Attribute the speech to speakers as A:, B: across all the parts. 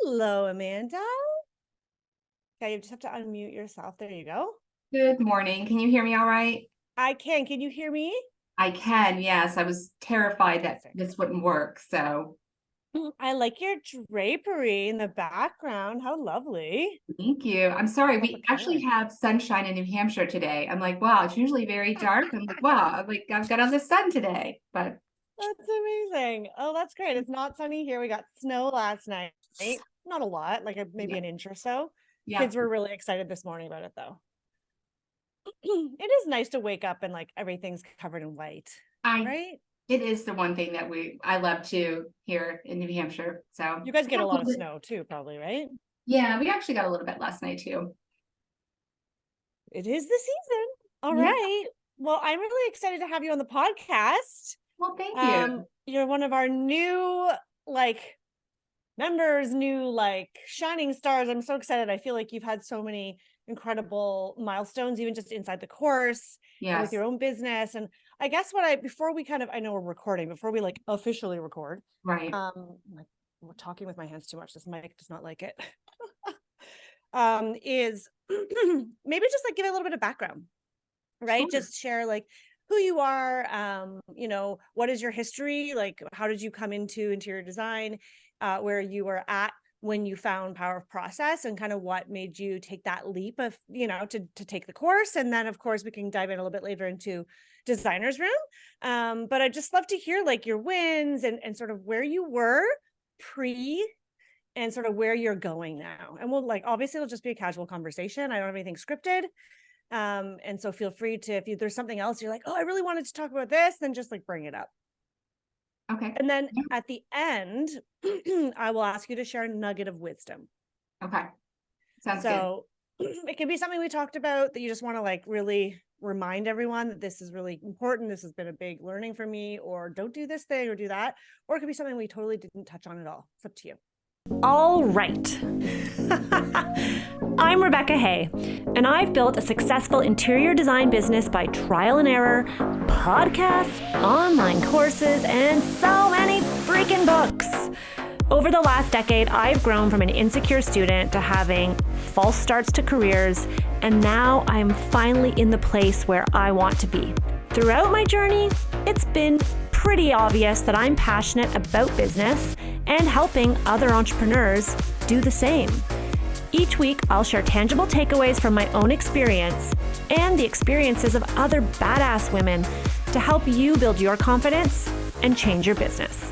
A: Hello, Amanda. Okay, you just have to unmute yourself. There you go.
B: Good morning. Can you hear me all right?
A: I can. Can you hear me?
B: I can, yes. I was terrified that this wouldn't work. So
A: I like your drapery in the background. How lovely.
B: thank you. I'm sorry.
A: Love the
B: We actually
A: color.
B: have sunshine in New Hampshire today. I'm like, wow, it's usually very dark. I'm like, wow, I've got all the sun today. But
A: That's amazing. Oh, that's great. It's not sunny here. We got snow last night. Not a lot, like maybe
B: yeah,
A: an inch or so.
B: yeah.
A: Kids were really excited this morning about it, though. It is nice to wake up and like everything's covered in white,
B: I
A: right?
B: it is the one thing that I love to here in New Hampshire. So
A: You guys get a lot of snow too, probably, right?
B: yeah, we actually got a little bit last night too.
A: It is the season. All
B: Yeah.
A: right. Well, I'm really excited to have you on the podcast.
B: Well, thank you.
A: You're one of our new like members, new like shining stars. I'm so excited. I feel like you've had so many incredible milestones, even just inside the course and with
B: Yes.
A: your own business. And I guess before we I know we're recording, before we like officially record,
B: Right.
A: like we're talking with my hands too much. This mic does not like it. Is maybe just like give a little bit of background, right?
B: Sure.
A: Just share like who you are, what is your history, like how did you come into interior design, where you were at when you found power of process, and kind of what made you take that leap of to take the course. And then of course we can dive in a little bit later into designer's room, but I'd just love to hear like your wins and sort of where you were pre and sort of where you're going now. And we'll like, obviously it'll just be a casual conversation. I don't have anything scripted. And so feel free to, if there's something else you're like, oh, I really wanted to talk about this, then just like bring it up.
B: Okay.
A: And then at the end, I will ask you to share a nugget of wisdom.
B: Okay. Sounds good.
A: So it could be something we talked about that you just want to like really remind everyone that this is really important. This has been a big learning for me, or don't do this thing or do that. Or it could be something we totally didn't touch on at all. It's up to you. All right. I'm Rebecca Hay, and I've built a successful interior design business by trial and error, podcasts, online courses, and so many freaking books. Over the last decade, I've grown from an insecure student to having false starts to careers, and now I'm finally in the place where I want to be. Throughout my journey, it's been pretty obvious that I'm passionate about business and helping other entrepreneurs do the same. Each week, I'll share tangible takeaways from my own experience and the experiences of other badass women to help you build your confidence and change your business.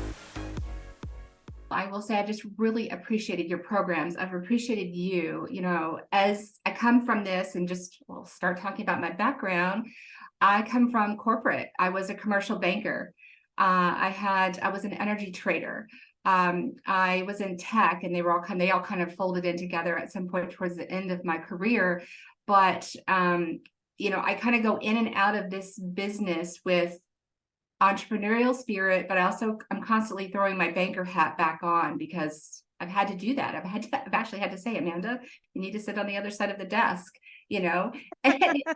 B: I will say I just really appreciated your programs. I've appreciated you, as I come from this and just start talking about my background. I come from corporate. I was a commercial banker. I was an energy trader. I was in tech, and they all kind of folded in together at some point towards the end of my career. But I kind of go in and out of this business with entrepreneurial spirit, but I'm constantly throwing my banker hat back on because I've had to do that. I've actually had to say, Amanda, you need to sit on the other side of the desk, and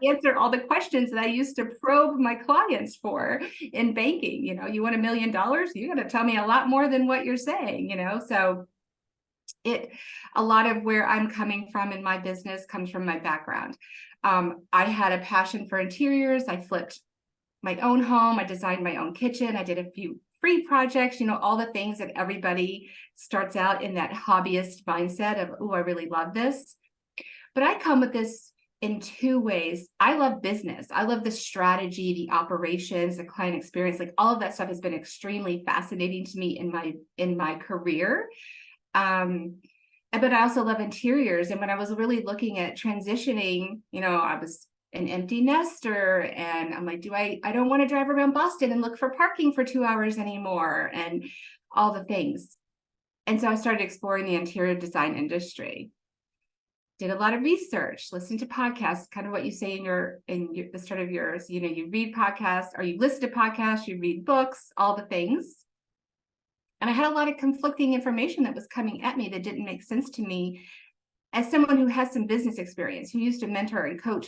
B: answer all the questions that I used to probe my clients for in banking. You want $1 million, you got to tell me a lot more than what you're saying, so a lot of where I'm coming from in my business comes from my background. I had a passion for interiors. I flipped my own home. I designed my own kitchen. I did a few free projects, all the things that everybody starts out in that hobbyist mindset of, oh, I really love this. But I come with this in two ways. I love business. I love the strategy, the operations, the client experience, like all of that stuff has been extremely fascinating to me in my career. But I also love interiors. And when I was really looking at transitioning, I was an empty nester, and I'm like, I don't want to drive around Boston and look for parking for 2 hours anymore, and all the things. And so I started exploring the interior design industry. Did a lot of research, listened to podcasts, kind of what you say in the start of yours. You read podcasts, or you listen to podcasts, you read books, all the things. And I had a lot of conflicting information that was coming at me that didn't make sense to me as someone who has some business experience, who used to mentor and coach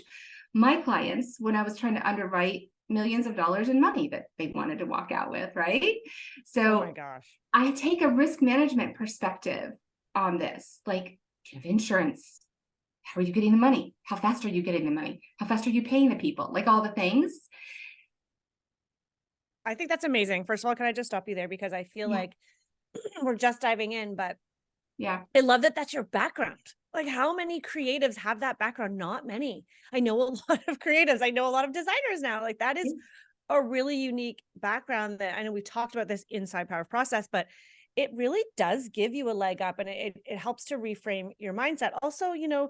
B: my clients when I was trying to underwrite millions of dollars in money that they wanted to walk out with, right? So
A: oh my gosh,
B: I take a risk management perspective on this. Like, do you have insurance? How are you getting the money? How fast are you getting the money? How fast are you paying the people? Like all the things.
A: I think that's amazing. First of all, can I just stop you there? Because I feel like we're just diving in, but
B: yeah,
A: I love that that's your background. Like, how many creatives have that background? Not many. I know a lot of creatives. I know a lot of designers now. Like, that is a really unique background that I know we talked about this inside Power Process, but it really does give you a leg up, and it helps to reframe your mindset. Also, you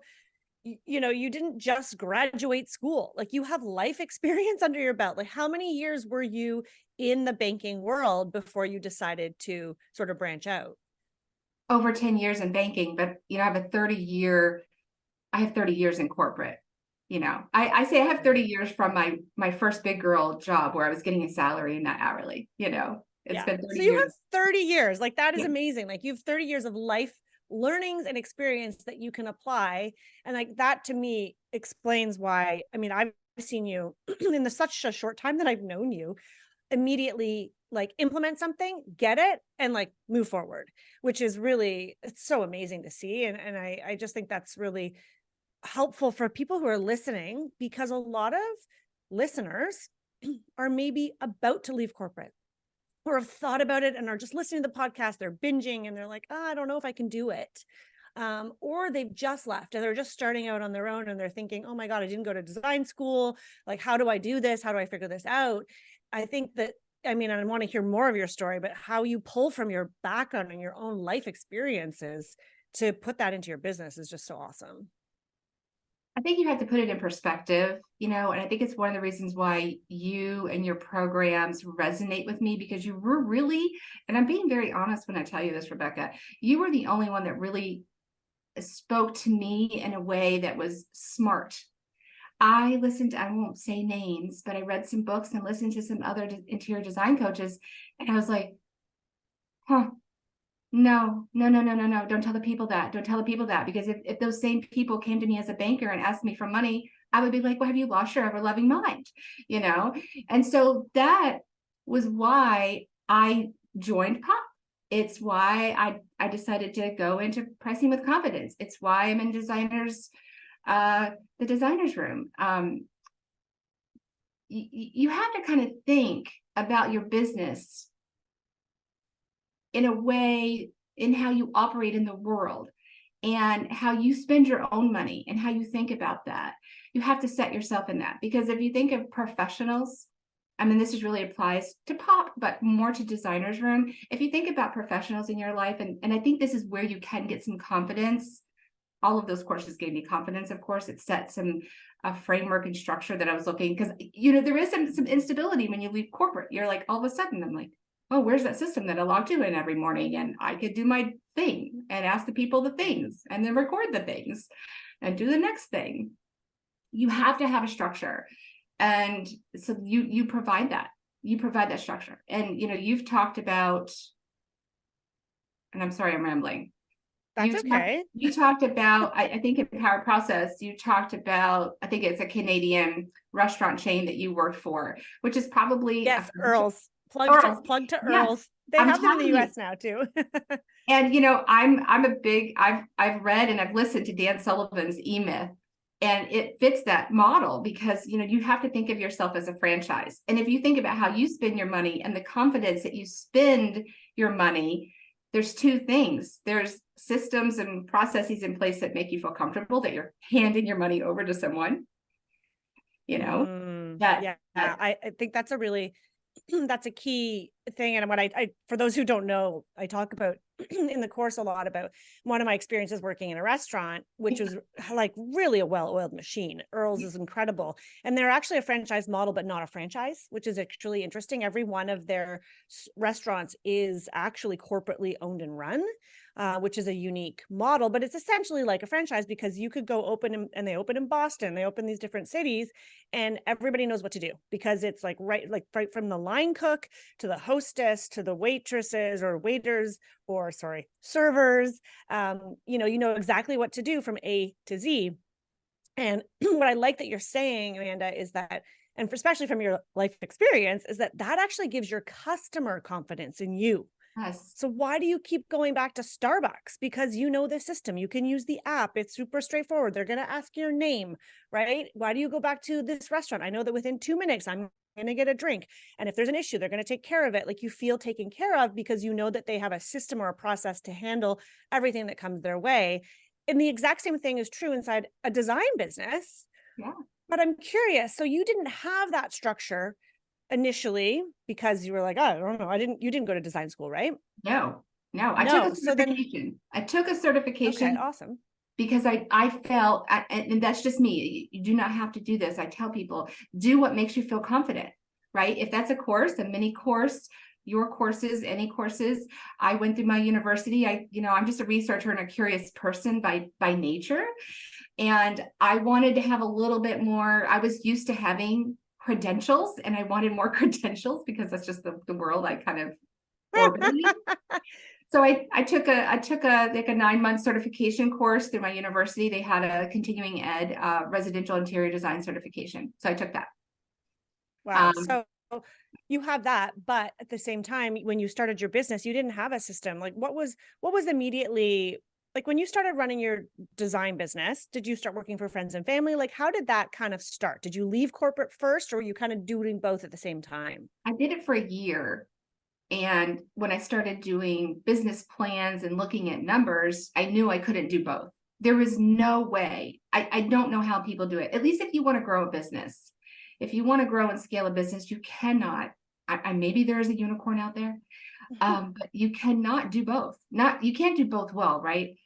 A: didn't just graduate school. Like, you have life experience under your belt. Like, how many years were you in the banking world before you decided to sort of branch out?
B: over 10 years in banking, but I have 30 years in corporate. I say I have 30 years from my first big girl job where I was getting a salary and not hourly. It's been 30
A: So you have
B: years.
A: 30 years. Like, that is
B: Yeah.
A: amazing. Like, you have 30 years of life learnings and experience that you can apply. And like, that to me explains why, I mean, I've seen you in such a short time that I've known you, immediately like implement something, get it, and like move forward, which is really, it's so amazing to see. And I just think that's really helpful for people who are listening, because a lot of listeners are maybe about to leave corporate or have thought about it and are just listening to the podcast. They're binging and they're like, oh, I don't know if I can do it. Or they've just left and they're just starting out on their own and they're thinking, oh my God, I didn't go to design school. Like, how do I do this? How do I figure this out? I think that, I mean, I want to hear more of your story, but how you pull from your background and your own life experiences to put that into your business is just so awesome.
B: I think you have to put it in perspective, and I think it's one of the reasons why you and your programs resonate with me, because you were really, and I'm being very honest when I tell you this, Rebecca, you were the only one that really spoke to me in a way that was smart. I won't say names, but I read some books and listened to some other interior design coaches, and I was like, huh, no, no, no, no, no, no. Don't tell the people that. Don't tell the people that. Because if those same people came to me as a banker and asked me for money, I would be like, well, have you lost your ever loving mind? And so that was why I joined POP. It's why I decided to go into pricing with confidence. It's why I'm in the designer's room. You have to kind of think about your business in a way, in how you operate in the world and how you spend your own money and how you think about that. You have to set yourself in that, because if you think of professionals, I mean, this really applies to POP, but more to designer's room. If you think about professionals in your life, and I think this is where you can get some confidence. All of those courses gave me confidence. Of course, it set a framework and structure that I was looking, because there is some instability when you leave corporate. You're like, all of a sudden, I'm like, oh, where's that system that I log to in every morning? And I could do my thing and ask the people the things and then record the things and do the next thing. You have to have a structure. And so you provide that. You provide that structure. And, you've talked about, and I'm sorry, I'm rambling.
A: That's okay.
B: You talked about, I think in Power Process, you talked about, I think it's a Canadian restaurant chain that you worked for, which is probably
A: Yes, Earl's. Plug to
B: Yes,
A: Earl's. They
B: I'm
A: have them in the
B: telling
A: US
B: you.
A: now too.
B: And I've read and I've listened to Dan Sullivan's E-Myth, and it fits that model, because you have to think of yourself as a franchise. And if you think about how you spend your money and the confidence that you spend your money, there's two things. There's systems and processes in place that make you feel comfortable that you're handing your money over to someone,
A: I think that's a really that's a key thing. And what I for those who don't know, I talk about in the course a lot about one of my experiences working in a restaurant, which was like really a well-oiled machine. Earl's is incredible. And they're actually a franchise model, but not a franchise, which is actually interesting. Every one of their restaurants is actually corporately owned and run. Which is a unique model, but it's essentially like a franchise, because you could go open and they open in Boston, they open these different cities, and everybody knows what to do, because it's like right from the line cook to the hostess to the waitresses or waiters, or servers. You know exactly what to do from A to Z. And what I like that you're saying, Amanda, is that, and especially from your life experience, is that actually gives your customer confidence in you.
B: Yes.
C: So why do you keep going back to Starbucks? Because you know the system. You can use the app. It's super straightforward. They're going to ask your name, right? Why do you go back to this restaurant? I know that within 2 minutes, I'm going to get a drink. And if there's an issue, they're going to take care of it. Like you feel taken care of because you know that they have a system or a process to handle everything that comes their way. And the exact same thing is true inside a design business.
B: Yeah.
C: But I'm curious. So you didn't have that structure initially because you were like, oh, I don't know. You didn't go to design school, right?
B: No, no, I took
C: No.
B: a
C: So then,
B: certification. I took a
C: okay,
B: certification
C: awesome.
B: because I felt, and that's just me. You do not have to do this. I tell people, do what makes you feel confident, right? If that's a course, a mini course, your courses, any courses. I went through my university. I'm just a researcher and a curious person by nature. And I wanted to have a little bit more. I was used to having credentials and I wanted more credentials because that's just the world I kind of orbited. So I took a like a 9-month certification course through my university. They had a continuing ed residential interior design certification. So I took that.
C: Wow. So you have that, but at the same time, when you started your business, you didn't have a system. Like what was immediately like when you started running your design business, did you start working for friends and family? Like how did that kind of start? Did you leave corporate first or were you kind of doing both at the same time?
B: I did it for a year. And when I started doing business plans and looking at numbers, I knew I couldn't do both. There was no way. I don't know how people do it. At least if you want to grow a business. If you want to grow and scale a business, you cannot. Maybe there is a unicorn out there, but you cannot do both. You can't do both well, right?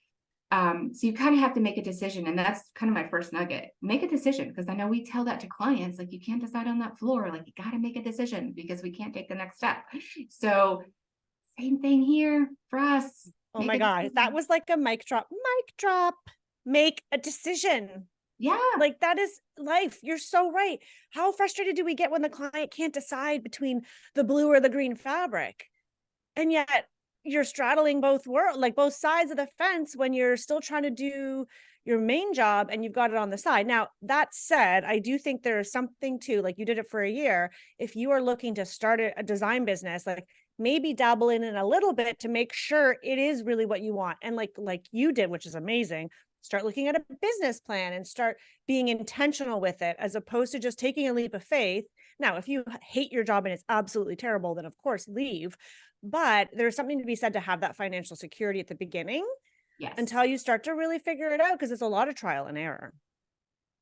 B: So you kind of have to make a decision. And that's kind of my first nugget. Make a decision, because I know we tell that to clients, like you can't decide on that floor, like you got to make a decision because we can't take the next step. So same thing here for us.
C: Oh my God. That was like a mic drop. Mic drop. Make a decision.
B: Yeah.
C: Like that is life. You're so right. How frustrated do we get when the client can't decide between the blue or the green fabric? And yet you're straddling both sides of the fence when you're still trying to do your main job and you've got it on the side. Now, that said, I do think there is something too, like you did it for a year. If you are looking to start a design business, like maybe dabble in it a little bit to make sure it is really what you want. And like you did, which is amazing, start looking at a business plan and start being intentional with it as opposed to just taking a leap of faith. Now, if you hate your job and it's absolutely terrible, then of course leave. But there's something to be said to have that financial security at the beginning.
B: Yes.
C: Until you start to really figure it out, because it's a lot of trial and error.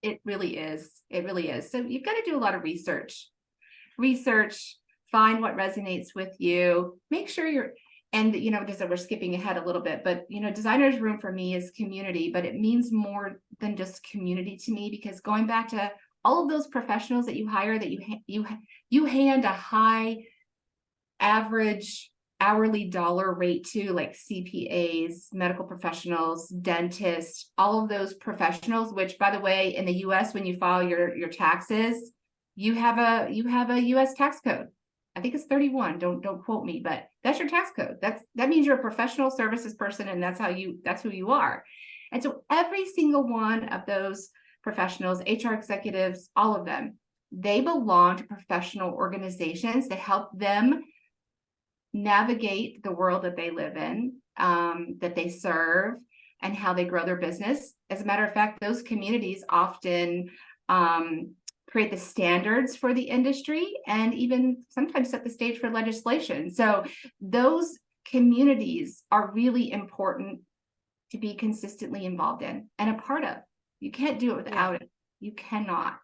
B: It really is. It really is. So you've got to do a lot of research, find what resonates with you, make sure just we're skipping ahead a little bit, but Designer's Room for me is community, but it means more than just community to me, because going back to all of those professionals that you hire, that you hand a high average hourly dollar rate to, like CPAs, medical professionals, dentists, all of those professionals, which by the way, in the US, when you file your taxes, you have a US tax code. I think it's 31. Don't quote me, but that's your tax code. That means you're a professional services person, and that's who you are. And so every single one of those professionals, HR executives, all of them, they belong to professional organizations to help them navigate the world that they live in, that they serve, and how they grow their business. As a matter of fact, those communities often create the standards for the industry and even sometimes set the stage for legislation. So those communities are really important to be consistently involved in and a part of. You can't do it without it. You cannot.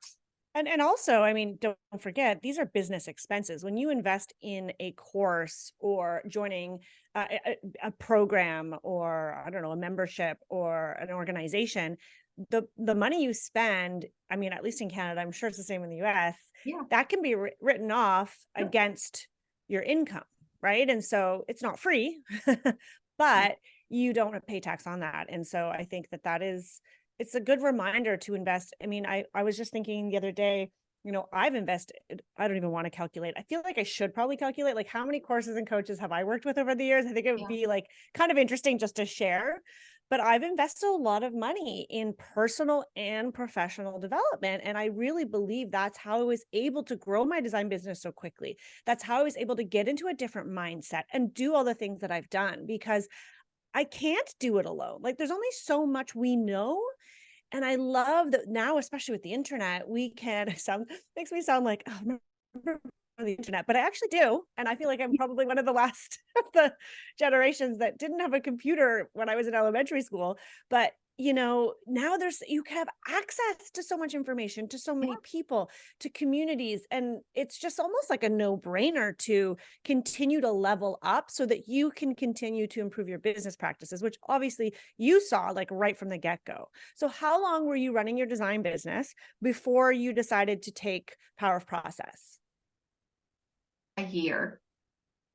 C: And also, I mean, don't forget, these are business expenses. When you invest in a course or joining a program or, I don't know, a membership or an organization, the money you spend, I mean, at least in Canada, I'm sure it's the same in the US, that can be written off against your income, right? And so it's not free, but you don't pay tax on that. And so I think it's a good reminder to invest. I mean, I was just thinking the other day, I've invested, I don't even want to calculate. I feel like I should probably calculate, like, how many courses and coaches have I worked with over the years? I think it would be like kind of interesting just to share. but I've invested a lot of money in personal and professional development. And I really believe that's how I was able to grow my design business so quickly. That's how I was able to get into a different mindset and do all the things that I've done, because I can't do it alone. Like, there's only so much we know. And I love that now, especially with the internet, we can makes me sound like, oh, remember the internet, but I actually do. And I feel like I'm probably one of the last of the generations that didn't have a computer when I was in elementary school. But now you have access to so much information, to so many people, to communities. And it's just almost like a no-brainer to continue to level up so that you can continue to improve your business practices, which obviously you saw like right from the get-go. So how long were you running your design business before you decided to take Power of Process?
B: A year.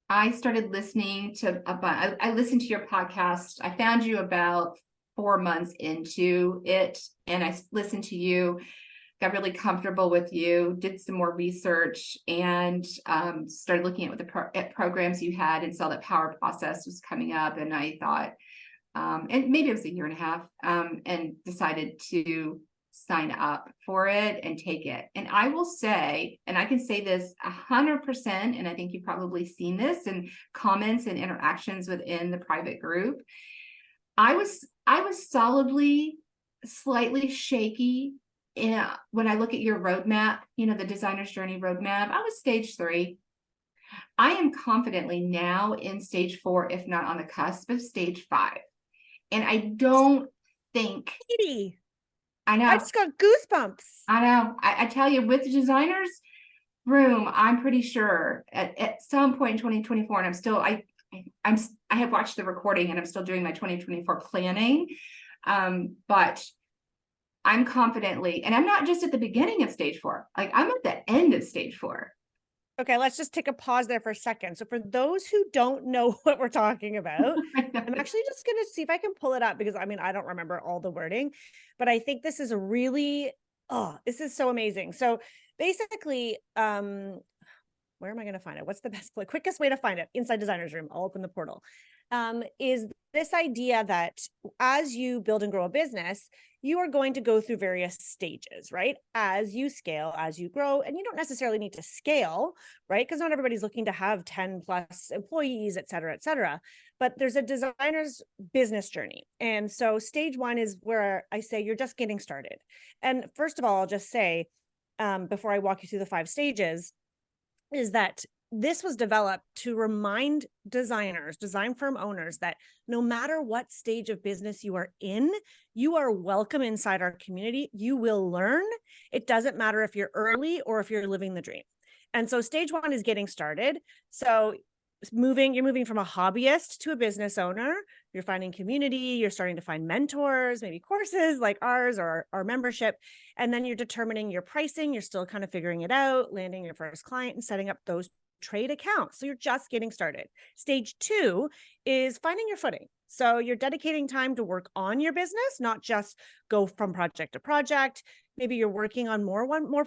B: I started listening to I listened to your podcast. I found you about 4 months into it, and I listened to you, got really comfortable with you, did some more research, and started looking at programs you had, and saw that Power Process was coming up. And I thought, and maybe it was a year and a half, and decided to sign up for it and take it. And I will say, and I can say this 100%, and I think you've probably seen this in comments and interactions within the private group, I was solidly, slightly shaky when I look at your roadmap, the designer's journey roadmap. I was stage 3. I am confidently now in stage 4, if not on the cusp of stage 5. And I don't think... I know.
C: I just got goosebumps.
B: I know. I tell you, with the designer's room, I'm pretty sure at some point in 2024, and I have watched the recording, and I'm still doing my 2024 planning. But I'm confidently, and I'm not just at the beginning of stage 4, like I'm at the end of stage 4.
C: Okay, let's just take a pause there for a second. So for those who don't know what we're talking about, I'm actually just going to see if I can pull it up, because I don't remember all the wording, but I think this is this is so amazing. So basically, where am I going to find it? What's the quickest way to find it? Inside Designer's Room. I'll open the portal. Is this idea that as you build and grow a business, you are going to go through various stages, right? As you scale, as you grow, and you don't necessarily need to scale, right? Because not everybody's looking to have 10 plus employees, et cetera, et cetera. But there's a designer's business journey. And so stage 1 is where I say you're just getting started. And first of all, I'll just say, before I walk you through the 5 stages, is that this was developed to remind designers, design firm owners, that no matter what stage of business you are in, you are welcome inside our community. You will learn. It doesn't matter if you're early or if you're living the dream. And so stage 1 is getting started. So you're moving from a hobbyist to a business owner. You're finding community. You're starting to find mentors, maybe courses like ours or our membership. And then you're determining your pricing. You're still kind of figuring it out, landing your first client and setting up those trade accounts. So you're just getting started. Stage 2 is finding your footing. So you're dedicating time to work on your business, not just go from project to project. Maybe you're working on one more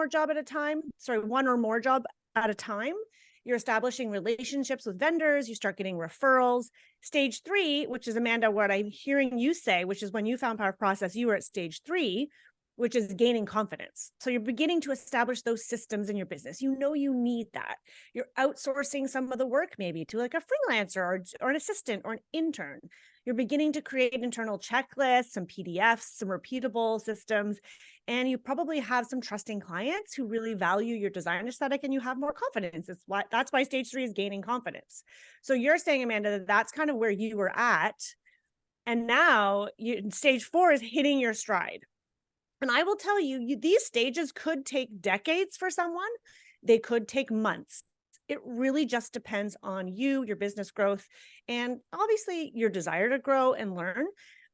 C: job at a time. One or more job at a time. You're establishing relationships with vendors. You start getting referrals. Stage 3, which is, Amanda, what I'm hearing you say, which is when you found Power Process, you were at stage 3, which is gaining confidence. So you're beginning to establish those systems in your business. You need that. You're outsourcing some of the work maybe to like a freelancer or an assistant or an intern. You're beginning to create internal checklists, some PDFs, some repeatable systems, and you probably have some trusting clients who really value your design aesthetic, and you have more confidence. That's why stage 3 is gaining confidence. So you're saying, Amanda, that's kind of where you were at. And now stage 4 is hitting your stride. And I will tell you, these stages could take decades for someone. They could take months. It really just depends on you, your business growth, and obviously your desire to grow and learn.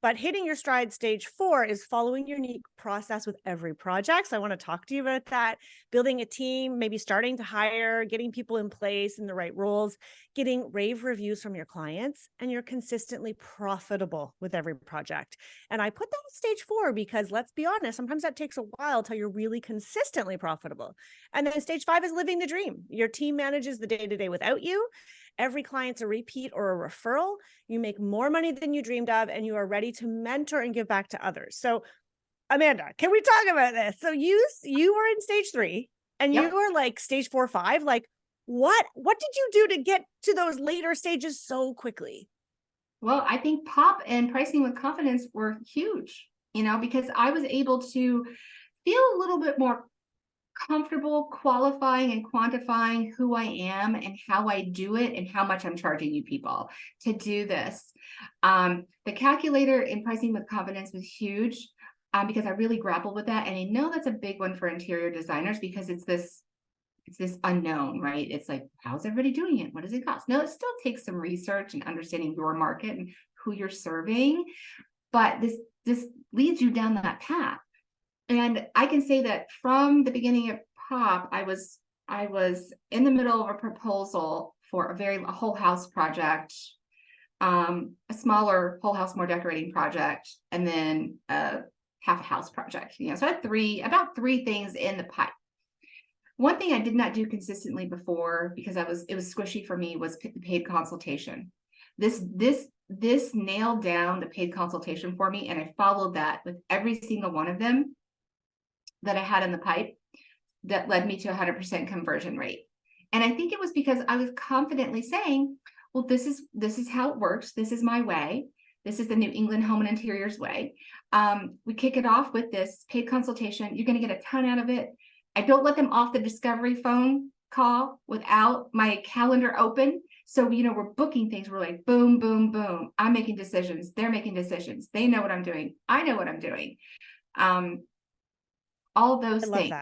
C: But hitting your stride stage 4 is following your unique process with every project. So I want to talk to you about that. Building a team, maybe starting to hire, getting people in place in the right roles, getting rave reviews from your clients, and you're consistently profitable with every project. And I put that at stage 4 because, let's be honest, sometimes that takes a while till you're really consistently profitable. And then stage 5 is living the dream. Your team manages the day-to-day without you. every client's a repeat or a referral, you make more money than you dreamed of, and you are ready to mentor and give back to others. So Amanda, can we talk about this? So you were in stage 3 and
B: Yep.
C: you were like stage 4, 5. Like what did you do to get to those later stages so quickly?
B: Well, I think pop and pricing with confidence were huge, because I was able to feel a little bit more comfortable qualifying and quantifying who I am and how I do it and how much I'm charging you people to do this. The calculator in pricing with confidence was huge because I really grappled with that. And I know that's a big one for interior designers because it's this unknown, right? It's like, how's everybody doing it? What does it cost? No, it still takes some research and understanding your market and who you're serving, but this leads you down that path. And I can say that from the beginning of Pop, I was in the middle of a proposal for a whole house project, a smaller whole house, more decorating project, and then a half a house project. So I had about three things in the pipe. One thing I did not do consistently before because it was squishy for me was the paid consultation. This nailed down the paid consultation for me, and I followed that with every single one of them that I had in the pipe that led me to 100% conversion rate. And I think it was because I was confidently saying, well, this is how it works. This is my way. This is the New England Home and Interiors way. We kick it off with this paid consultation. You're going to get a ton out of it. I don't let them off the discovery phone call without my calendar open. So, we're booking things. We're like, boom, boom, boom. I'm making decisions. They're making decisions. They know what I'm doing. I know what I'm doing. All those things.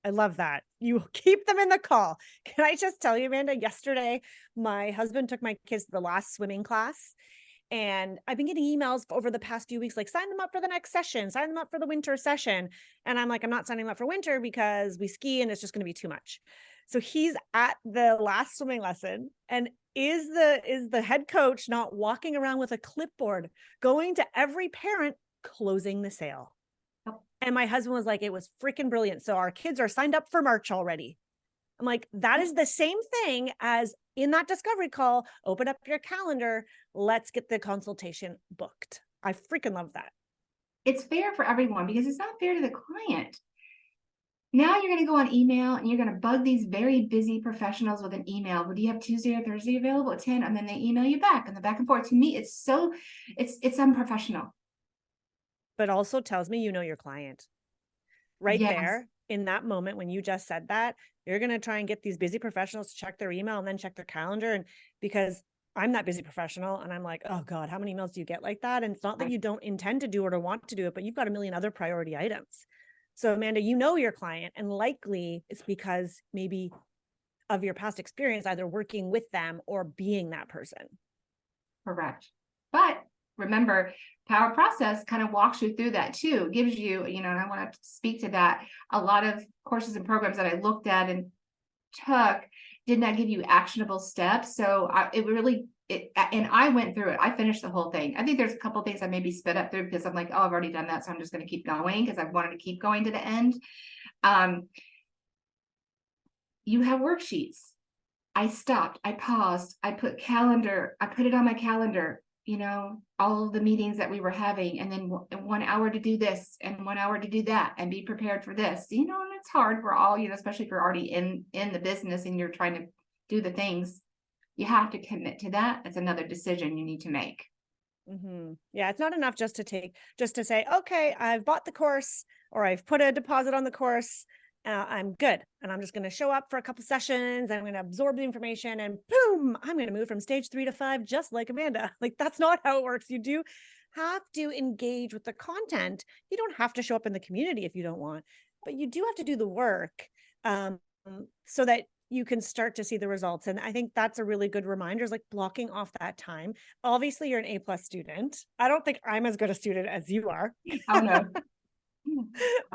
C: I love that. You keep them in the call. Can I just tell you, Amanda, yesterday, my husband took my kids to the last swimming class. And I've been getting emails over the past few weeks, like sign them up for the next session, sign them up for the winter session. And I'm like, I'm not signing them up for winter because we ski and it's just going to be too much. So he's at the last swimming lesson, and is the head coach not walking around with a clipboard, going to every parent, closing the sale? And my husband was like, it was freaking brilliant. So our kids are signed up for March already. I'm like, that is the same thing as in that discovery call, open up your calendar. Let's get the consultation booked. I freaking love that.
B: It's fair for everyone because it's not fair to the client. Now you're going to go on email and you're going to bug these very busy professionals with an email. Well, do you have Tuesday or Thursday available at 10? And then they email you back and the back and forth. To me, it's unprofessional.
C: But also tells me you know your client. Right
B: Yes.
C: there in that moment when you just said that, you're going to try and get these busy professionals to check their email and then check their calendar. And because I'm that busy professional and I'm like, oh God, how many emails do you get like that? And it's not that you don't intend to do it or want to do it, but you've got a million other priority items. So Amanda, you know your client, and likely it's because maybe of your past experience, either working with them or being that person.
B: Correct. But remember, Power Process kind of walks you through that too. It gives you, and I want to speak to that. A lot of courses and programs that I looked at and took did not give you actionable steps. So and I went through it. I finished the whole thing. I think there's a couple of things I maybe sped up through because I'm like, oh, I've already done that. So I'm just going to keep going because I wanted to keep going to the end. You have worksheets. I stopped, I paused, I put it on my calendar, all of the meetings that we were having, and then 1 hour to do this and 1 hour to do that and be prepared for this, and it's hard. We're all, especially if you're already in the business and you're trying to do the things, you have to commit to that. That's another decision you need to make.
C: Mm-hmm. Yeah, it's not enough just to say, okay, I've bought the course or I've put a deposit on the course. I'm good. And I'm just going to show up for a couple sessions. I'm going to absorb the information and boom, I'm going to move from stage 3 to 5, just like Amanda. Like, that's not how it works. You do have to engage with the content. You don't have to show up in the community if you don't want, but you do have to do the work so that you can start to see the results. And I think that's a really good reminder, is like blocking off that time. Obviously you're an A+ student. I don't think I'm as good a student as you are.
B: Oh no.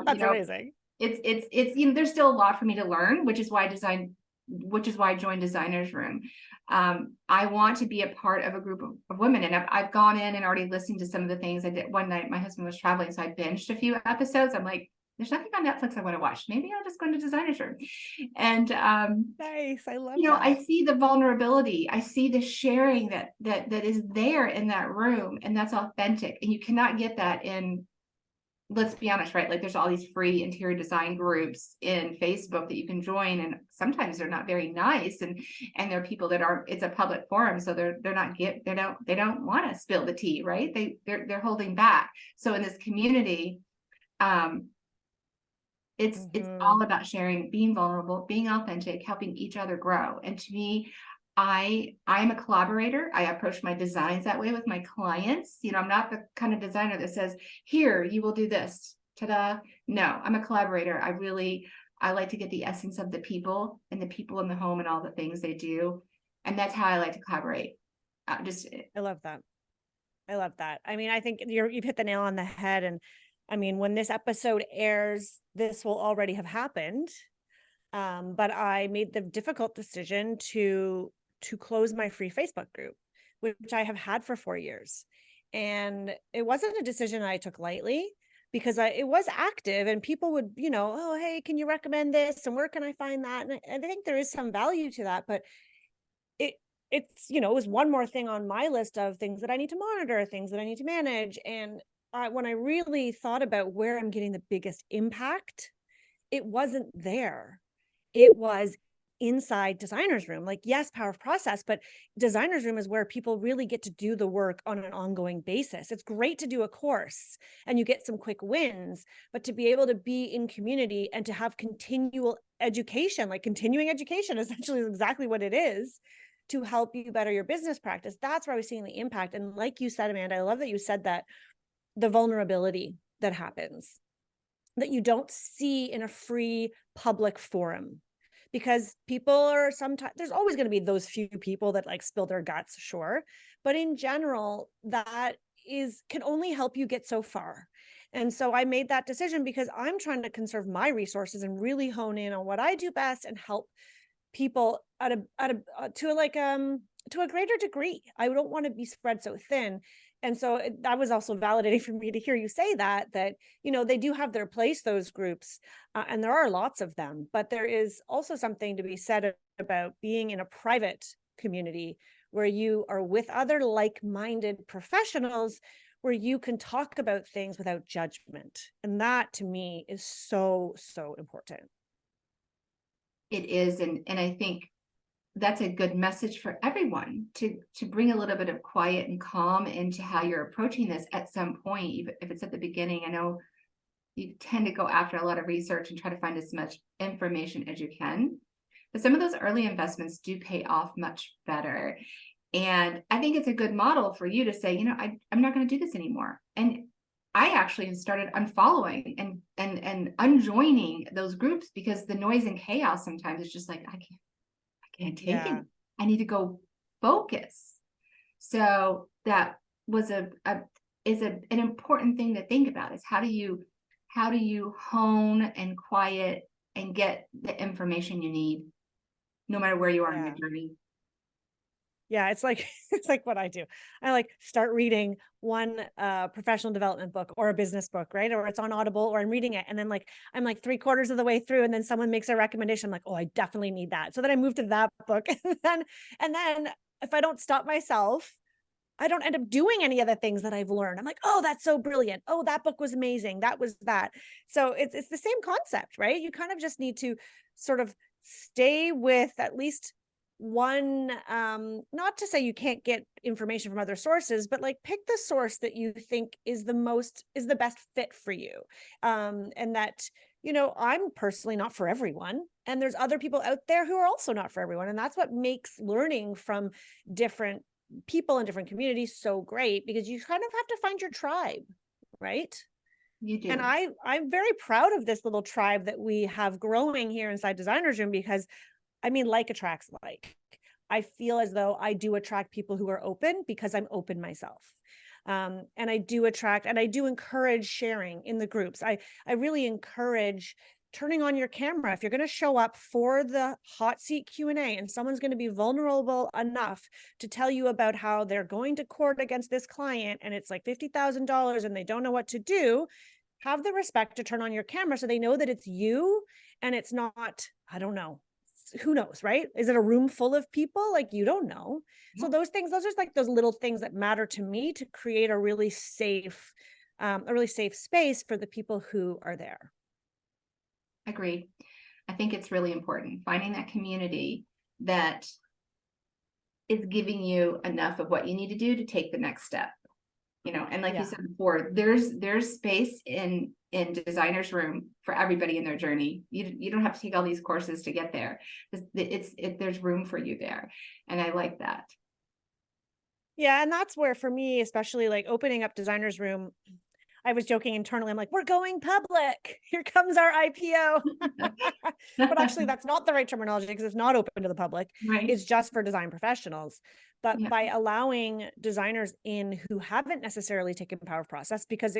C: That's amazing.
B: It's there's still a lot for me to learn, which is why I joined Designer's Room. I want to be a part of a group of women, and I've gone in and already listened to some of the things I did. One night my husband was traveling, so I binged a few episodes. I'm like, there's nothing on Netflix I want to watch. Maybe I'll just go into designer's room. And
C: Nice. I love
B: you know,
C: that.
B: I see the vulnerability. I see the sharing that is there in that room, and that's authentic. And you cannot get that in, let's be honest, right? Like there's all these free interior design groups in Facebook that you can join, and sometimes they're not very nice, and there are people that are, it's a public forum, so they don't want to spill the tea, right? They're holding back. So in this community, it's all about sharing, being vulnerable, being authentic, helping each other grow. And to me, I'm a collaborator. I approach my designs that way with my clients. You know, I'm not the kind of designer that says, here, you will do this. Ta-da. No, I'm a collaborator. I like to get the essence of the people and the people in the home and all the things they do. And that's how I like to collaborate.
C: I love that. I love that. I mean, I think you've hit the nail on the head. And I mean, when this episode airs, this will already have happened. But I made the difficult decision to close my free Facebook group, which I have had for 4 years. And it wasn't a decision I took lightly, because it was active, and people would, you know, oh, hey, can you recommend this? And where can I find that? And I think there is some value to that, but it's, you know, it was one more thing on my list of things that I need to monitor, things that I need to manage. And when I really thought about where I'm getting the biggest impact, it wasn't there. It was inside designer's room. Like, yes, power of process, but designer's room is where people really get to do the work on an ongoing basis. It's great to do a course and you get some quick wins, but to be able to be in community and to have continual education, like continuing education, essentially is exactly what it is, to help you better your business practice. That's where I was seeing the impact. And like you said, Amanda, I love that you said that, the vulnerability that happens, that you don't see in a free public forum, because people are sometimes, there's always going to be those few people that like spill their guts, sure. But in general, that can only help you get so far. And so I made that decision because I'm trying to conserve my resources and really hone in on what I do best and help people to a greater degree. I don't want to be spread so thin. And so that was also validating for me to hear you say that, you know, they do have their place, those groups, and there are lots of them, but there is also something to be said about being in a private community where you are with other like-minded professionals, where you can talk about things without judgment. And that to me is so, so important.
B: It is. And I think that's a good message for everyone, to bring a little bit of quiet and calm into how you're approaching this at some point, even if it's at the beginning. I know you tend to go after a lot of research and try to find as much information as you can, but some of those early investments do pay off much better. And I think it's a good model for you to say, you know, I'm not going to do this anymore. And I actually started unfollowing and unjoining those groups, because the noise and chaos sometimes is just like, I can't take it. I need to go focus. So that was an important thing to think about, is how do you hone and quiet and get the information you need, no matter where you are in your journey.
C: Yeah, it's like what I do. I like start reading one professional development book or a business book, right? Or it's on Audible, or I'm reading it, and then like I'm like 3/4 of the way through, and then someone makes a recommendation. I'm like, oh, I definitely need that. So then I move to that book, and then if I don't stop myself, I don't end up doing any of the things that I've learned. I'm like, oh, that's so brilliant. Oh, that book was amazing. That was that. So it's the same concept, right? You kind of just need to sort of stay with at least one, not to say you can't get information from other sources, but like pick the source that you think is the best fit for you. And that, you know, I'm personally not for everyone, and there's other people out there who are also not for everyone. And that's what makes learning from different people in different communities so great, because you kind of have to find your tribe, right?
B: You do.
C: And I'm very proud of this little tribe that we have growing here inside Designer's Room, because I mean, like attracts like. I feel as though I do attract people who are open because I'm open myself. And I do attract, and I do encourage sharing in the groups. I really encourage turning on your camera. If you're going to show up for the hot seat Q&A and someone's going to be vulnerable enough to tell you about how they're going to court against this client and it's like $50,000 and they don't know what to do, have the respect to turn on your camera so they know that it's you and it's not, I don't know, who knows, right? Is it a room full of people? Like, you don't know. So those things, those are like those little things that matter to me to create a really safe space for the people who are there.
B: Agreed. I think it's really important finding that community that is giving you enough of what you need to do to take the next step. And like you said before, there's space in designers room for everybody in their journey. You don't have to take all these courses to get there. There's room for you there. And I like that.
C: Yeah. And that's where, for me, especially like opening up designers room, I was joking internally. I'm like, we're going public. Here comes our IPO. But actually, that's not the right terminology because it's not open to the public.
B: Right.
C: It's just for design professionals. But
B: Yeah.
C: by allowing designers in who haven't necessarily taken power of process, because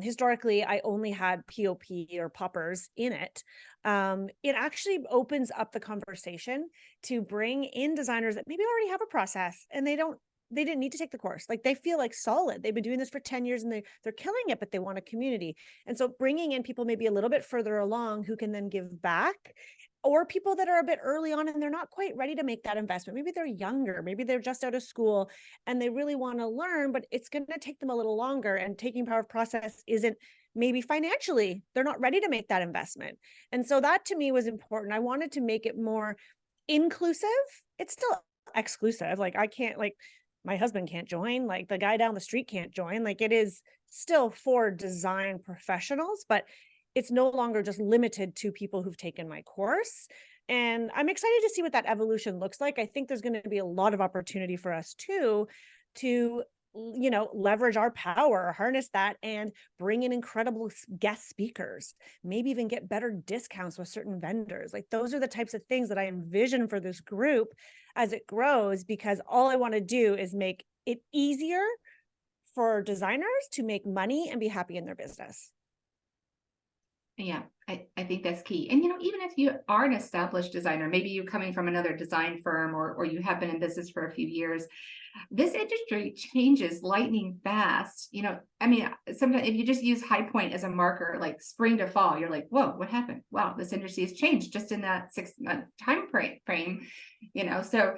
C: historically I only had POP or poppers in it, it actually opens up the conversation to bring in designers that maybe already have a process and they didn't need to take the course. Like, they feel like solid. They've been doing this for 10 years and they're killing it, but they want a community. And so bringing in people maybe a little bit further along who can then give back, or people that are a bit early on and they're not quite ready to make that investment. Maybe they're younger, maybe they're just out of school and they really want to learn, but it's going to take them a little longer. And taking power of process isn't, maybe financially, they're not ready to make that investment. And so that to me was important. I wanted to make it more inclusive. It's still exclusive. Like, I can't, like, my husband can't join, like the guy down the street can't join. Like, it is still for design professionals, but it's no longer just limited to people who've taken my course. And I'm excited to see what that evolution looks like. I think there's going to be a lot of opportunity for us too, to leverage our power, harness that, and bring in incredible guest speakers, maybe even get better discounts with certain vendors. Like, those are the types of things that I envision for this group as it grows, because all I want to do is make it easier for designers to make money and be happy in their business.
B: Yeah, I think that's key. And, even if you are an established designer, maybe you're coming from another design firm or you have been in business for a few years, this industry changes lightning fast. Sometimes if you just use High Point as a marker, like spring to fall, you're like, whoa, what happened? Wow, this industry has changed just in that 6-month time frame. So,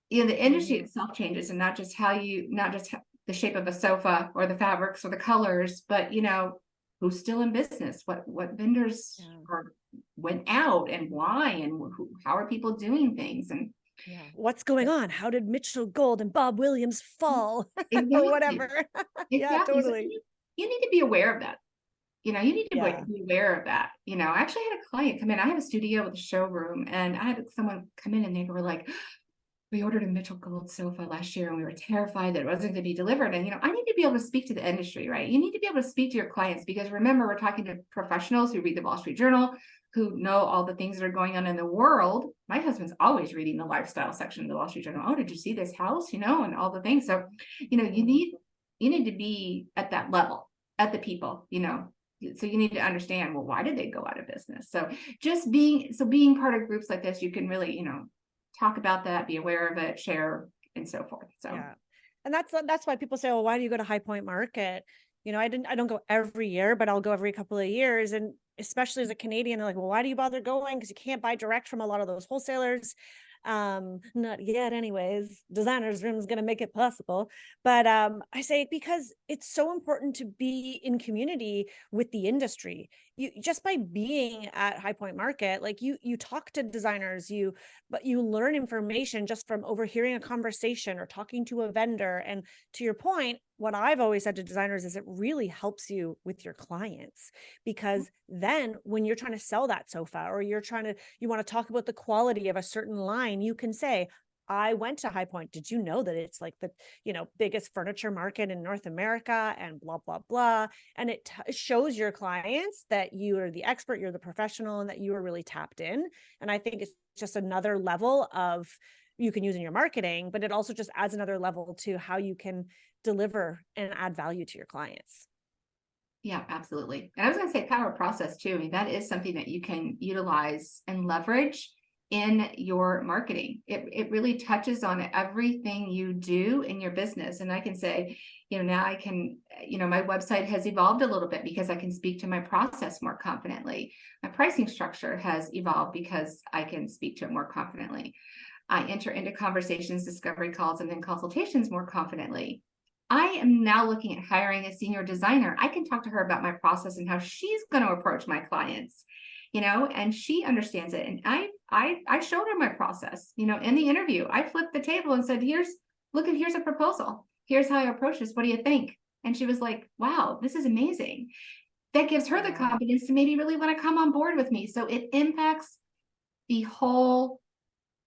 B: the industry itself changes, and not just the shape of a sofa or the fabrics or the colors, but, who's still in business, what vendors went out and why, and how are people doing things, and
C: what's going on? How did Mitchell Gold and Bob Williams fall?
B: exactly.
C: Or whatever. Yeah,
B: Exactly.
C: totally.
B: So you need to be aware of that. You need to
C: Yeah.
B: be aware of that. I actually had a client come in. I have a studio with a showroom, and I had someone come in and they were like, we ordered a Mitchell Gold sofa last year and we were terrified that it wasn't going to be delivered. And, I need to be able to speak to the industry, right? You need to be able to speak to your clients, because remember, we're talking to professionals who read the Wall Street Journal, who know all the things that are going on in the world. My husband's always reading the lifestyle section of the Wall Street Journal. Oh, did you see this house? And all the things. So, you need to be at that level, at the people, so you need to understand, well, why did they go out of business? So being part of groups like this, you can really, talk about that, be aware of it, share, and so forth. So
C: yeah. And that's why people say, well, why do you go to High Point Market? I don't go every year, but I'll go every couple of years. And especially as a Canadian, they're like, well, why do you bother going? Because you can't buy direct from a lot of those wholesalers. Not yet anyways. Designers Room is going to make it possible. But I say, because it's so important to be in community with the industry. You just by being at High Point Market, like you talk to designers, but you learn information just from overhearing a conversation or talking to a vendor. And to your point, what I've always said to designers is it really helps you with your clients, because then when you're trying to sell that sofa, or you want to talk about the quality of a certain line, you can say, I went to High Point. Did you know that it's like the, biggest furniture market in North America, and blah, blah, blah. And it shows your clients that you are the expert, you're the professional, and that you are really tapped in. And I think it's just another level of, you can use in your marketing, but it also just adds another level to how you can deliver and add value to your clients.
B: Yeah, absolutely. And I was going to say power process too. I mean, that is something that you can utilize and leverage in your marketing. It really touches on everything you do in your business. And I can say, now I can, my website has evolved a little bit because I can speak to my process more confidently. My pricing structure has evolved because I can speak to it more confidently. I enter into conversations, discovery calls, and then consultations more confidently. I am now looking at hiring a senior designer. I can talk to her about my process and how she's going to approach my clients, and she understands it. And I showed her my process, in the interview. I flipped the table and said, here's a proposal. Here's how I approach this. What do you think? And she was like, wow, this is amazing. That gives her the confidence to maybe really want to come on board with me. So it impacts the whole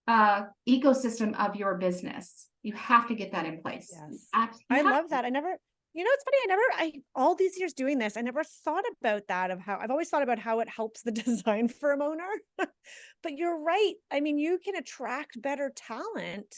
B: ecosystem of your business. You have to get that in place.
C: Yes. I love that. It's funny. All these years doing this, I never thought about that, of how I've always thought about how it helps the design firm owner. But you're right. I mean, you can attract better talent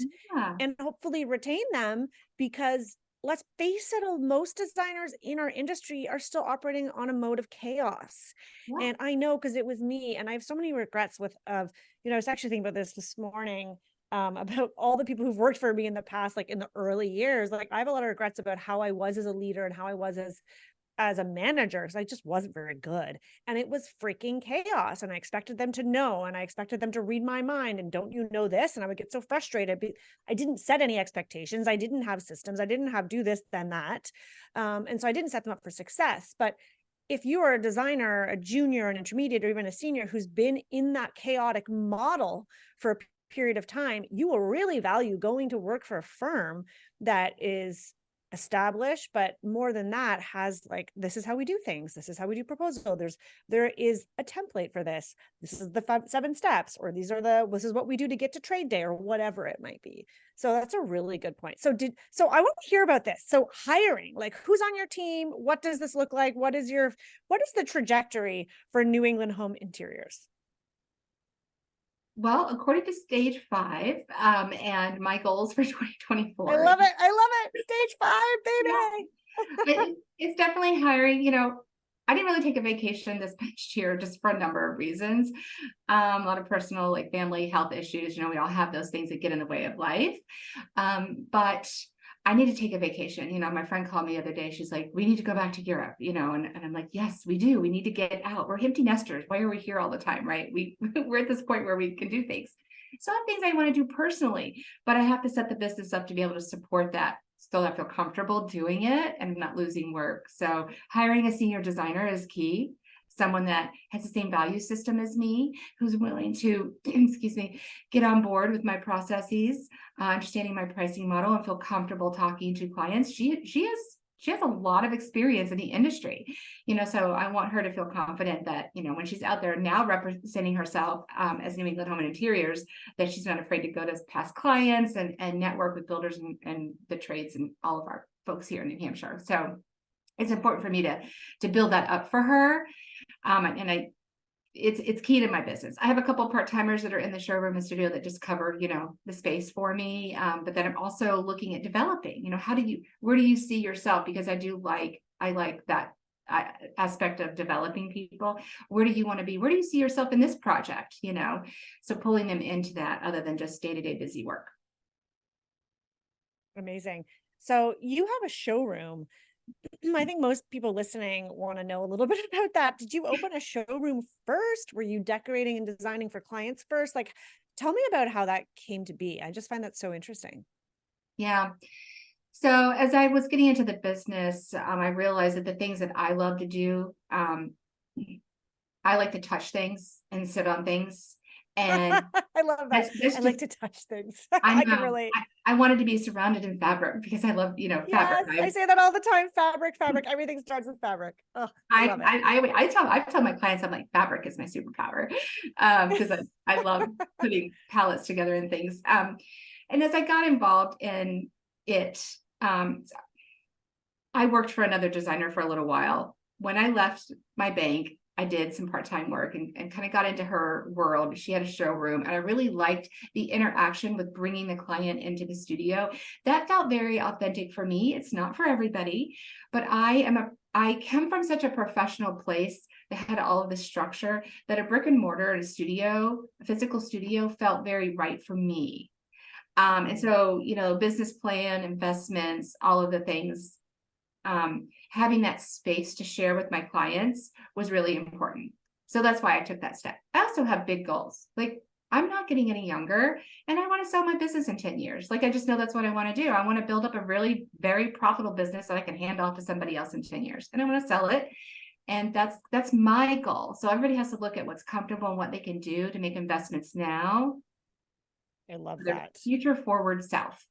C: and hopefully retain them, because let's face it, most designers in our industry are still operating on a mode of chaos. Yeah. And I know, because it was me, and I have so many regrets I was actually thinking about this morning, about all the people who've worked for me in the past, like in the early years. Like, I have a lot of regrets about how I was as a leader and how I was as a manager, because I just wasn't very good. And it was freaking chaos. And I expected them to know, and I expected them to read my mind. And don't you know this? And I would get so frustrated. I didn't set any expectations. I didn't have systems. I didn't have do this, then that. And so I didn't set them up for success. But if you are a designer, a junior, an intermediate, or even a senior who's been in that chaotic model for a period of time, you will really value going to work for a firm that is established, but more than that, has like, this is how we do things. This is how we do proposal. There is a template for this. This is the 7 steps, or this is what we do to get to trade day, or whatever it might be. So that's a really good point. So I want to hear about this. So hiring, like, who's on your team? What does this look like? What is the trajectory for New England Home Interiors?
B: Well, according to stage 5, and my goals for 2024.
C: I love it. Stage 5, baby.
B: Yeah. It's definitely hiring. I didn't really take a vacation this past year, just for a number of reasons. A lot of personal, like family health issues. We all have those things that get in the way of life. But I need to take a vacation. My friend called me the other day. She's like, we need to go back to Europe, and I'm like, yes, we do. We need to get out. We're empty nesters. Why are we here all the time? Right. We're at this point where we can do things. So I have things I want to do personally, but I have to set the business up to be able to support that. Still, I feel comfortable doing it and not losing work. So hiring a senior designer is key. Someone that has the same value system as me, who's willing to, get on board with my processes, understanding my pricing model, and feel comfortable talking to clients. She has a lot of experience in the industry, so I want her to feel confident that, when she's out there now representing herself as New England Home and Interiors, that she's not afraid to go to past clients and network with builders and the trades and all of our folks here in New Hampshire. So it's important for me to build that up for her. It's key to my business. I have a couple of part-timers that are in the showroom and studio that just cover, the space for me. But then I'm also looking at developing, where do you see yourself? Because I like that aspect of developing people. Where do you want to be? Where do you see yourself in this project? So pulling them into that, other than just day-to-day busy work.
C: Amazing. So you have a showroom. I think most people listening want to know a little bit about that. Did you open a showroom first? Were you decorating and designing for clients first? Like, tell me about how that came to be. I just find that so interesting.
B: Yeah. So as I was getting into the business, I realized that the things that I love to do, I like to touch things and sit on things. And
C: I love that. I like to touch things. I can relate.
B: I wanted to be surrounded in fabric because I love, fabric.
C: I say that all the time. Fabric. Everything starts with fabric. Oh,
B: I tell my clients, I'm like, fabric is my superpower, because I love putting palettes together and things. And as I got involved in it, I worked for another designer for a little while. When I left my bank, I did some part-time work and kind of got into her world. She had a showroom, and I really liked the interaction with bringing the client into the studio. That felt very authentic for me. It's not for everybody, but I am I come from such a professional place that had all of this structure that a brick and mortar and a studio, a physical studio felt very right for me. And so, business plan, investments, all of the things, having that space to share with my clients was really important. So that's why I took that step. I also have big goals. Like, I'm not getting any younger and I want to sell my business in 10 years. Like, I just know that's what I want to do. I want to build up a really very profitable business that I can hand off to somebody else in 10 years. And I want to sell it. And that's my goal. So everybody has to look at what's comfortable and what they can do to make investments now.
C: I love
B: Their
C: that.
B: future forward self.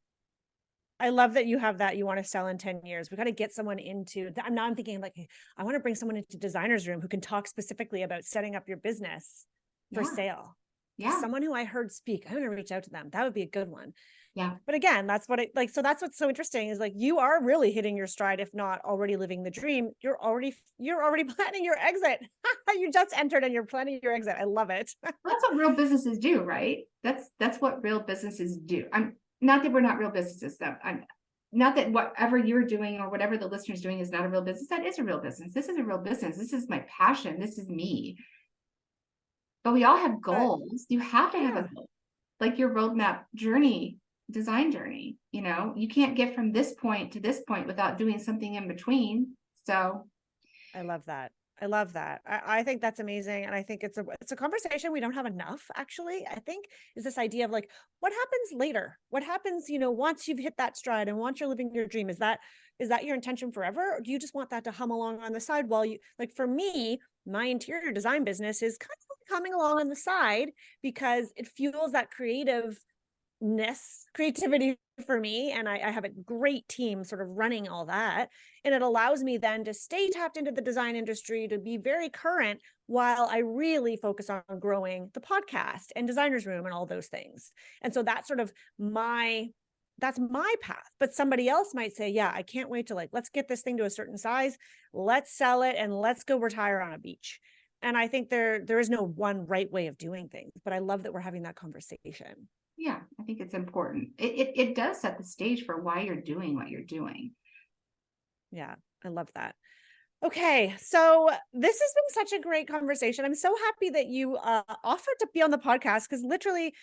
C: I love that you have that. You want to sell in 10 years. We got to get someone into that. Now I'm thinking like, I want to bring someone into designer's room who can talk specifically about setting up your business for sale.
B: Yeah.
C: Someone who I heard speak. I'm going to reach out to them. That would be a good one.
B: Yeah.
C: But again, that's what so that's what's so interesting is like, you are really hitting your stride, if not already living the dream. You're already planning your exit. You just entered and you're planning your exit. I love it.
B: That's what real businesses do, right? That's what real businesses do. I'm not that we're not real businesses though. I'm not that whatever you're doing or whatever the listener's doing is not a real business. That is a real business. This is a real business. This is my passion. This is me. But we all have goals. You have to have a goal. Like your roadmap journey, design journey, you can't get from this point to this point without doing something in between. So
C: I love that. I love that. I think that's amazing. And I think it's a conversation we don't have enough, actually. I think is this idea of like, what happens later? What happens, once you've hit that stride and once you're living your dream? Is that your intention forever? Or do you just want that to hum along on the side while you, like for me, my interior design business is kind of coming along on the side because it fuels that creativity for me. And I have a great team sort of running all that. And it allows me then to stay tapped into the design industry, to be very current while I really focus on growing the podcast and designer's room and all those things. And so that's sort of that's my path. But somebody else might say, yeah, I can't wait to let's get this thing to a certain size. Let's sell it and let's go retire on a beach. And I think there is no one right way of doing things, but I love that we're having that conversation.
B: Yeah, I think it's important. It does set the stage for why you're doing what you're doing.
C: Yeah, I love that. Okay, so this has been such a great conversation. I'm so happy that you offered to be on the podcast because literally,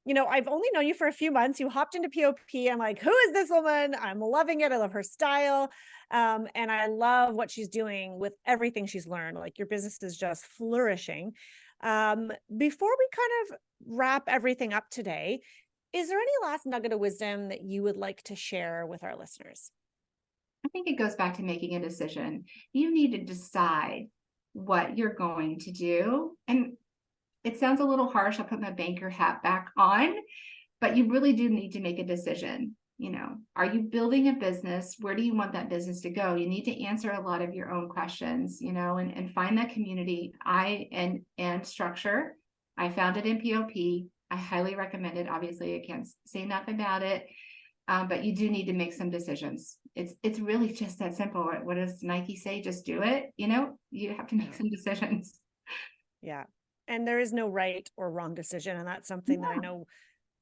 C: I've only known you for a few months. You hopped into POP. I'm like, who is this woman? I'm loving it. I love her style. And I love what she's doing with everything she's learned. Like your business is just flourishing. Before we kind of wrap everything up today, is there any last nugget of wisdom that you would like to share with our listeners?
B: I think it goes back to making a decision. You need to decide what you're going to do. And it sounds a little harsh. I'll put my banker hat back on, but you really do need to make a decision. Are you building a business? Where do you want that business to go? You need to answer a lot of your own questions, and find that community and structure. I found it in POP. I highly recommend it. Obviously, I can't say enough about it, but you do need to make some decisions. It's really just that simple. What does Nike say? Just do it. You have to make some decisions.
C: Yeah. And there is no right or wrong decision. And that's something that I know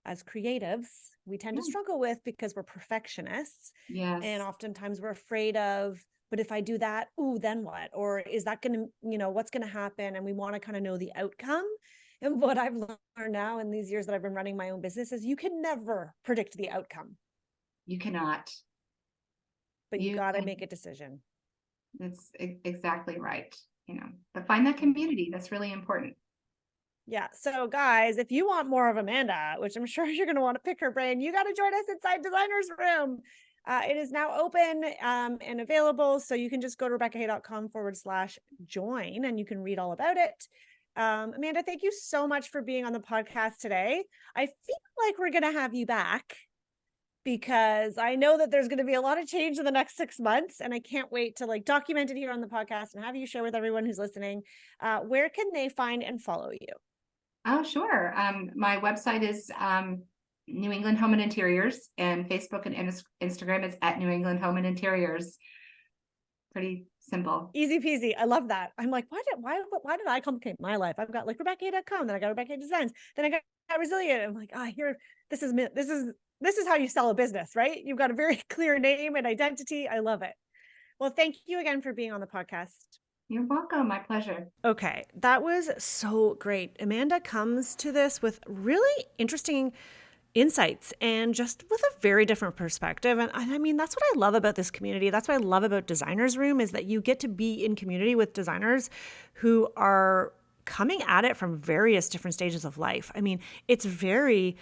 C: as creatives, we tend to struggle with because we're perfectionists.
B: Yes.
C: And oftentimes we're afraid of, but if I do that, then what? Or is that going to, what's going to happen? And we want to kind of know the outcome. And what I've learned now in these years that I've been running my own business is you can never predict the outcome.
B: You cannot.
C: But you got to make a decision.
B: That's exactly right. But find that community. That's really important.
C: Yeah. So guys, if you want more of Amanda, which I'm sure you're going to want to pick her brain, you got to join us inside Designer's Room. It is now open and available. So you can just go to RebeccaHay.com/join and you can read all about it. Amanda, thank you so much for being on the podcast today. I feel like we're going to have you back because I know that there's going to be a lot of change in the next 6 months and I can't wait to document it here on the podcast and have you share with everyone who's listening. Where can they find and follow you?
B: Oh, sure. My website is New England Home and Interiors, and Facebook and Instagram is at New England Home and Interiors. Pretty simple.
C: Easy peasy. I love that. I'm like, why did I complicate my life? I've got RebeccaHay.com, then I got Rebecca Designs, then I got Resilient. I'm like, this is how you sell a business, right? You've got a very clear name and identity. I love it. Well, thank you again for being on the podcast.
B: You're welcome. My pleasure.
A: Okay, that was so great. Amanda comes to this with really interesting insights and just with a very different perspective. And I mean, that's what I love about this community. That's what I love about Designers Room, is that you get to be in community with designers who are coming at it from various different stages of life. I mean, it's very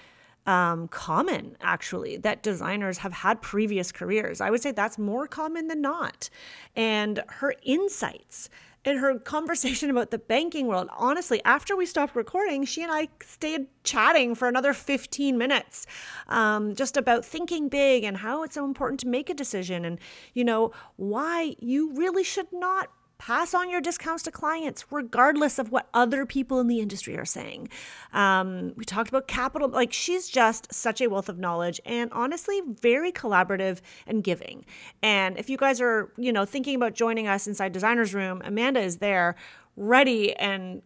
A: common, actually, that designers have had previous careers. I would say that's more common than not. And her insights and her conversation about the banking world, honestly, after we stopped recording, she and I stayed chatting for another 15 minutes, just about thinking big and how it's so important to make a decision, and, you know, why you really should not pass on your discounts to clients, regardless of what other people in the industry are saying. We talked about capital. Like, she's just such a wealth of knowledge, and honestly, very collaborative and giving. And if you guys are, you know, thinking about joining us inside Designers Room, Amanda is there, ready and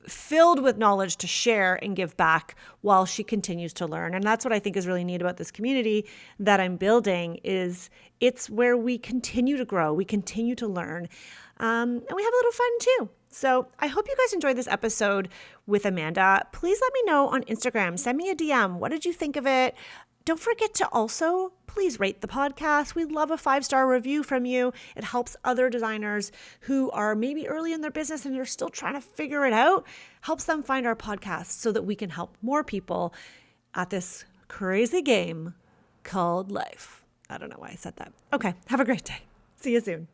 A: filled with knowledge to share and give back while she continues to learn. And that's what I think is really neat about this community that I'm building, is it's where we continue to grow, we continue to learn, and we have a little fun too. So I hope you guys enjoyed this episode with Amanda. Please let me know on Instagram. Send me a DM. What did you think of it? Don't forget to also please rate the podcast. We'd love a 5-star review from you. It helps other designers who are maybe early in their business and they're still trying to figure it out, helps them find our podcast so that we can help more people at this crazy game called life. I don't know why I said that. Okay, have a great day. See you soon.